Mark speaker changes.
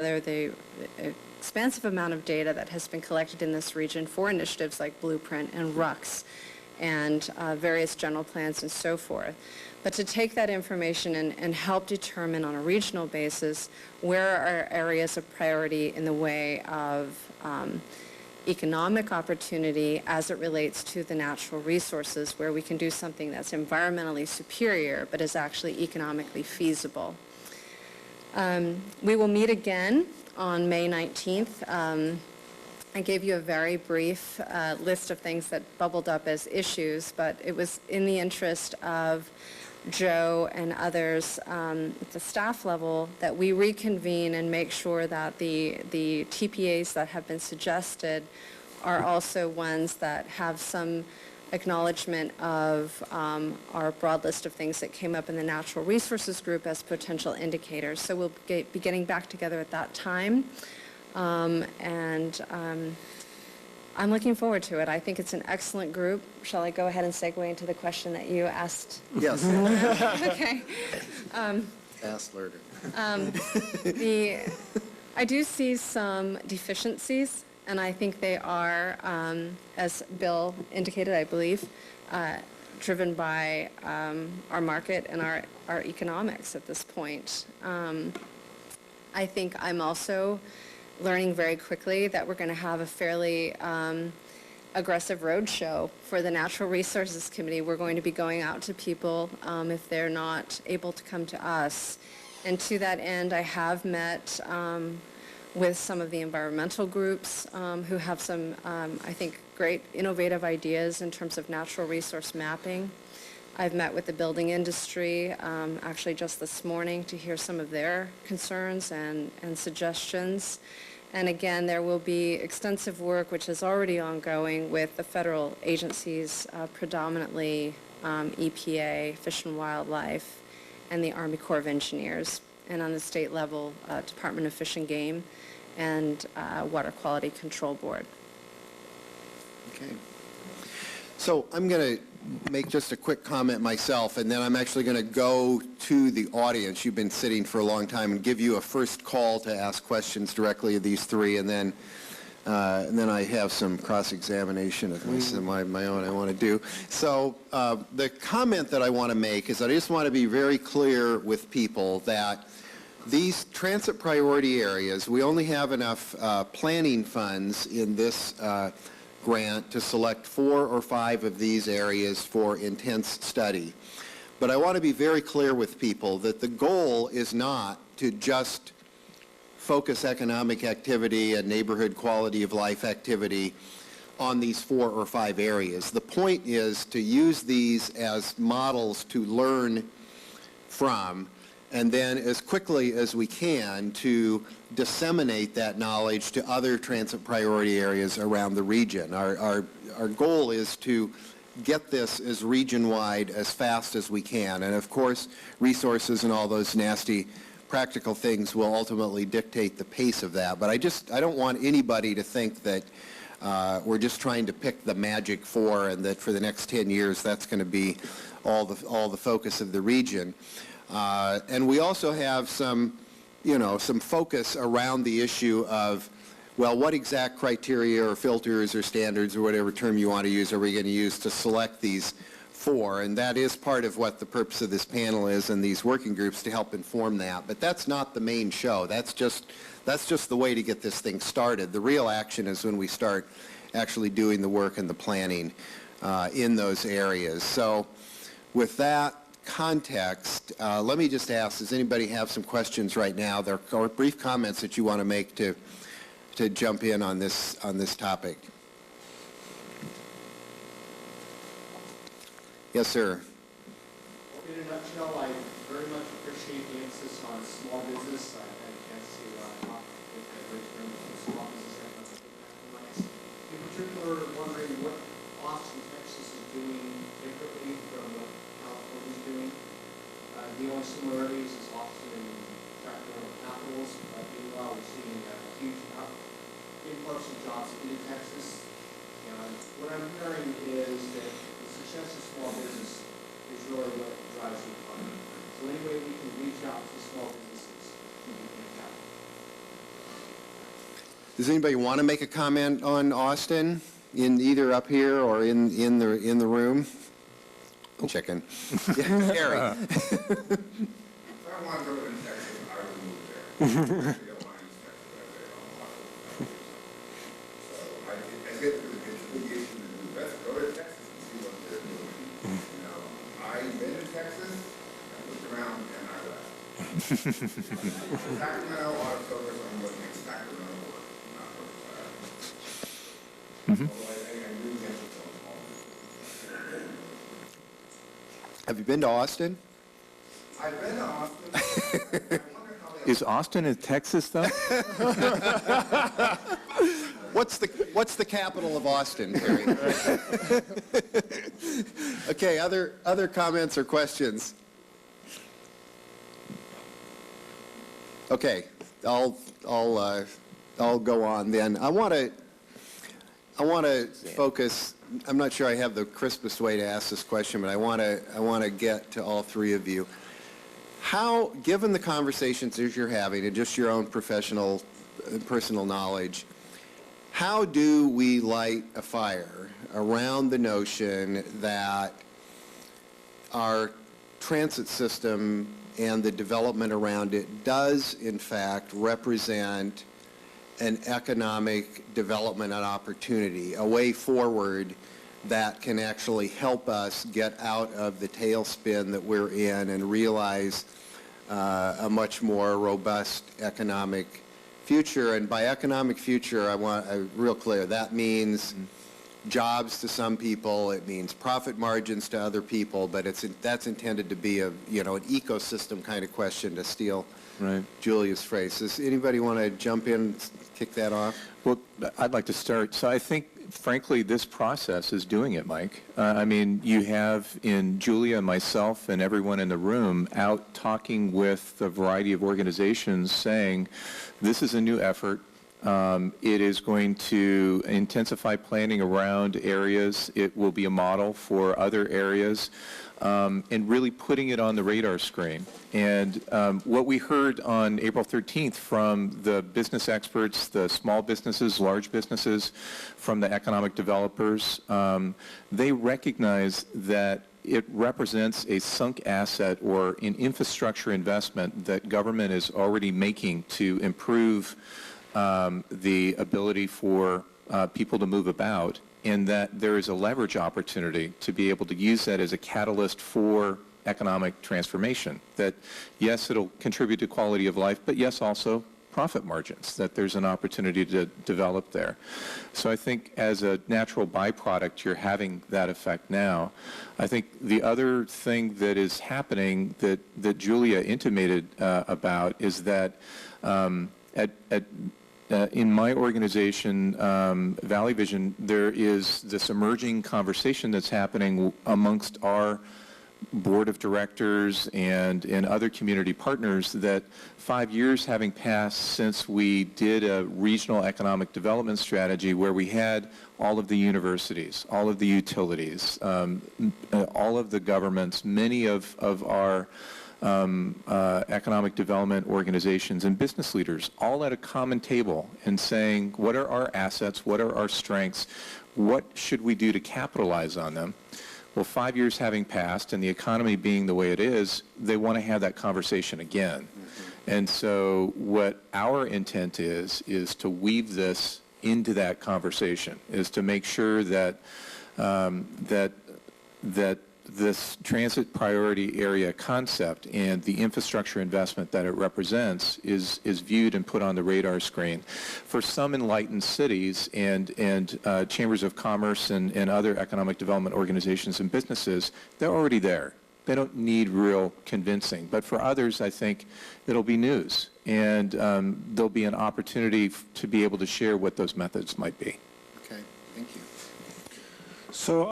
Speaker 1: the expansive amount of data that has been collected in this region for initiatives like Blueprint and RUCS and various general plans and so forth. But to take that information and help determine on a regional basis where are areas of priority in the way of economic opportunity as it relates to the natural resources, where we can do something that's environmentally superior but is actually economically feasible. We will meet again on May 19th. I gave you a very brief list of things that bubbled up as issues, but it was in the interest of Joe and others at the staff level that we reconvene and make sure that the TPAs that have been suggested are also ones that have some acknowledgement of our broad list of things that came up in the natural resources group as potential indicators. So we'll be getting back together at that time. I'm looking forward to it. I think it's an excellent group. Shall I go ahead and segue into the question that you asked?
Speaker 2: Yes.
Speaker 1: Okay.
Speaker 2: Ask Lerner.
Speaker 1: I do see some deficiencies, and I think they are, as Bill indicated, I believe, driven by our market and our economics at this point. I think I'm also learning very quickly that we're going to have a fairly aggressive roadshow for the Natural Resources Committee. We're going to be going out to people if they're not able to come to us. And to that end, I have met with some of the environmental groups who have some, I think, great innovative ideas in terms of natural resource mapping. I've met with the building industry actually just this morning to hear some of their concerns and suggestions. And again, there will be extensive work which is already ongoing with the federal agencies, predominantly EPA, Fish and Wildlife, and the Army Corps of Engineers, and on the state level, Department of Fish and Game and Water Quality Control Board.
Speaker 2: Okay. So I'm going to make just a quick comment myself, and then I'm actually going to go to the audience. You've been sitting for a long time, and give you a first call to ask questions directly of these three, and then I have some cross-examination of my own I want to do. So the comment that I want to make is that I just want to be very clear with people that these transit priority areas, we only have enough planning funds in this grant to select 4 or 5 of these areas for intense study. But I want to be very clear with people that the goal is not to just focus economic activity and neighborhood quality of life activity on these 4 or 5 areas. The point is to use these as models to learn from, and then as quickly as we can to disseminate that knowledge to other transit priority areas around the region. Our goal is to get this as region-wide as fast as we can. And of course, resources and all those nasty practical things will ultimately dictate the pace of that. But I don't want anybody to think that we're just trying to pick the magic 4 and that for the next 10 years that's going to be all the focus of the region. And we also have some focus around the issue of, well, what exact criteria or filters or standards or whatever term you want to use are we going to use to select these 4? And that is part of what the purpose of this panel is and these working groups to help inform that. But that's not the main show. That's just the way to get this thing started. The real action is when we start actually doing the work and the planning in those areas. So with that context, let me just ask, does anybody have some questions right now or brief comments that you want to make to jump in on this topic? Yes, sir.
Speaker 3: In a nutshell, I very much appreciate the emphasis on small business. I had a chance to talk with the Richmond small business and in particular, wondering what Austin, Texas is doing differently from what California is doing. The only similarities is Austin and Sacramento capitals. Meanwhile, we're seeing a huge influx of jobs into Texas. And what I'm hearing is that the success of small business is really what drives the economy. So any way we can reach out to small businesses would be fantastic.
Speaker 2: Does anybody want to make a comment on Austin, in either up here or in the room? Chicken. Yeah, Harry.
Speaker 4: If I wanted to live in Texas, I would move there. They don't want to use Texas as they don't want to. So I get that it's a big issue to do. Let's go to Texas and see what they're doing. You know, I've been to Texas, I looked around and I left. Sacramento, auto service, I'm looking at Sacramento work, not Riverside. Although I agree with you.
Speaker 2: Have you been to Austin?
Speaker 4: I've been to Austin. I wonder how they
Speaker 5: Is Austin in Texas, though?
Speaker 2: What's the capital of Austin, Harry? Okay, other comments or questions? Okay, I'll go on then. I want to focus. I'm not sure I have the crispest way to ask this question, but I want to get to all three of you. How, given the conversations that you're having and just your own personal knowledge, how do we light a fire around the notion that our transit system and the development around it does, in fact, represent an economic development and opportunity, a way forward that can actually help us get out of the tailspin that we're in and realize a much more robust economic future? And by economic future, I want real clear. That means jobs to some people. It means profit margins to other people. But that's intended to be an ecosystem kind of question, to steal Julia's phrase. Does anybody want to jump in and kick that off?
Speaker 5: Well, I'd like to start. So I think, frankly, this process is doing it, Mike. I mean, you have in Julia and myself and everyone in the room out talking with a variety of organizations saying, this is a new effort. It is going to intensify planning around areas. It will be a model for other areas, and really putting it on the radar screen. And what we heard on April 13th from the business experts, the small businesses, large businesses, from the economic developers, they recognize that it represents a sunk asset or an infrastructure investment that government is already making to improve the ability for people to move about, and that there is a leverage opportunity to be able to use that as a catalyst for economic transformation. That, yes, it'll contribute to quality of life, but yes, also profit margins, that there's an opportunity to develop there. So I think as a natural byproduct, you're having that effect now. I think the other thing that is happening that Julia intimated about is that in my organization, Valley Vision, there is this emerging conversation that's happening amongst our board of directors and other community partners that 5 years having passed since we did a regional economic development strategy where we had all of the universities, all of the utilities, all of the governments, many of our economic development organizations and business leaders all at a common table and saying, what are our assets, what are our strengths, what should we do to capitalize on them? Well, 5 years having passed and the economy being the way it is, they want to have that conversation again. And so what our intent is to weave this into that conversation, is to make sure that this transit priority area concept and the infrastructure investment that it represents is viewed and put on the radar screen. For some enlightened cities and chambers of commerce and other economic development organizations and businesses, they're already there. They don't need real convincing. But for others, I think it'll be news. And there'll be an opportunity to be able to share what those methods might be.
Speaker 2: Okay, thank you.
Speaker 6: So